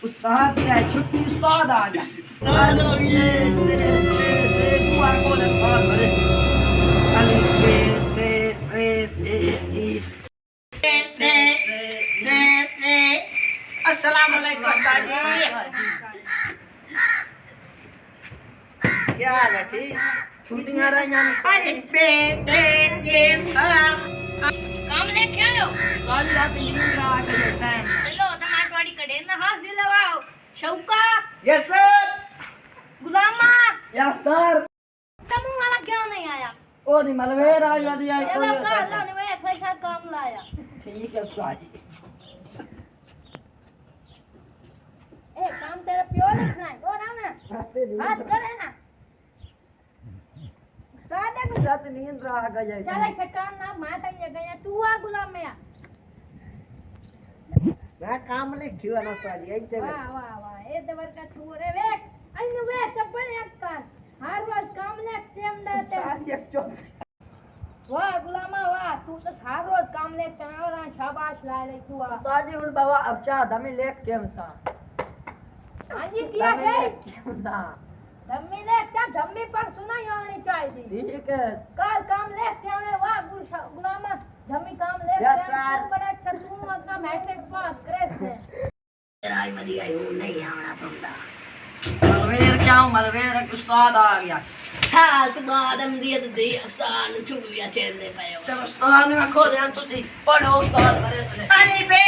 उस्ताद क्या है छुट्टी उस्ताद आ गया उस्ताद आ गया तेरे दुआ को उस्ताद भरे अली अस्सलाम वालेकुम उस्ताद जी क्या हाल है ठीक छुट्टियां रही अरे काम लेके आयो कल रात नींद आ गई टाइम चलो टमाटवाड़ी कड़े ना हाथ दिलवाओ Shauka yes sir गुलामा yes sir तमु वाला क्यों नहीं आया ओ दी मलवेर आ गया दिया चलो का अल्लाह ने वे कैसा काम लाया ठीक है उस्ताद जी ए काम तेरा प्योर लिखना है और आओ ना हाथ करे ना सादे को रात नींद आ गई चले ठकान ना माता ये गया तू आ गुलाम में आ मैं काम लिखियो ना उस्ताद जी ऐसे वाह वाह वाह ए दवर का तू रे वे अन्नु वे चप्पल एक कर हर रोज काम ले सेम दाते वाह गुलामा वाह तू तो हर रोज काम ले करावरा शाबाश ला ले तू आ उस्ताद जी उन बाबा अब चाह दमी लेक केम सा हां जी किया है केम सा धम्मी ले क्या धम्मी पर सुनाई आनी चाहिए ठीक है कल काम ले के वाह गुलामा धम्मी काम ले यस सर बड़ा चतुर अपना मैट्रिक पास करे से राय मदी आई हो नहीं आना पड़ता मलवेर क्या मलवेर उस्ताद आ गया साल के बाद हम दिए दे उस्ताद ने चुगलियां छेड़ने पे चलो उस्ताद ने खो दे तुसी पढ़ो उस्ताद करे से अली बे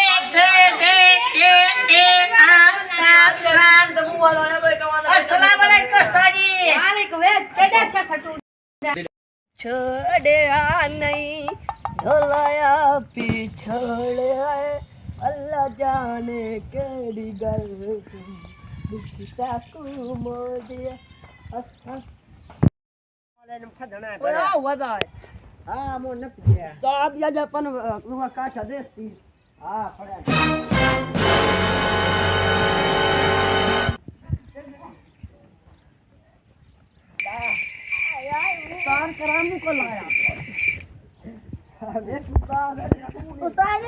अस्सलाम वालेकुम उस्ताद जी वालेकुम वे केडा अच्छा खटू छोड़या नहीं ढोलाया पिछड़या अल्लाह जाने केड़ी गल दुखता को मोदिया अच्छा वाले ने खदना ओया वदा हां मो न पिया तो अब या जपन लुवा काठा देती हां पड़ा कराम को लाया देख उस्ताद उस्ताद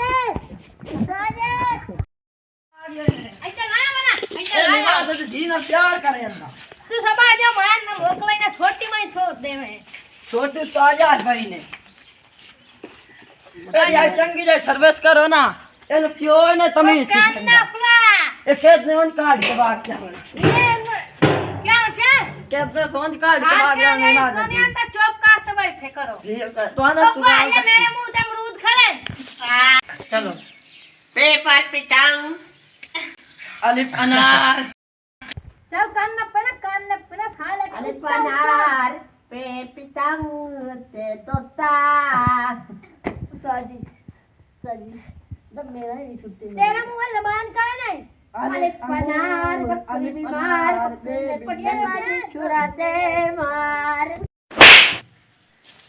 ऐसा लाया बना ऐसा लाया तो जीना प्यार करे अंदा तू सबा जो मान न मोकले ना छोटी में सोच देवे छोटे तो आजाद भाई ने यार चंगी जे सर्विस करो ना एनो क्यों ने तमीज कान्ना अपना ए खेत ने उन काट के बाग क्या क्या कैसे सोन काट के बाग जाने ना दुनिया तक चौक काट बैठे करो तो आना तो पहले मेरे मुंह से अमरूद खरे चलो पेपर पिटांग अलिफ अनार सब कान्ना पे खा ले अलिफ अनार पे पिटांग ते तोता साजी जब मेरा नहीं छुट्टी तेरा मुंह जबान का है नहीं अलिफ अनार बकरी बीमार पटिया वाली छुराते मार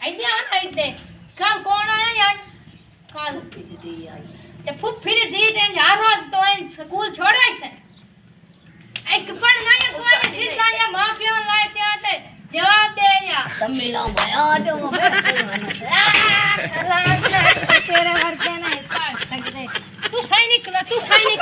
ऐसे आना ऐसे कल कौन आया यार कल दीदी आई ते फुफ्फी दी ते हर रोज तो स्कूल छोड़े से एक पण नहीं तो ये सीधा या माफिया लाते आते जवाब दे या सम्मेलन भया तो तेरे घर के नहीं पढ़ सकते तू सही निकला तू सही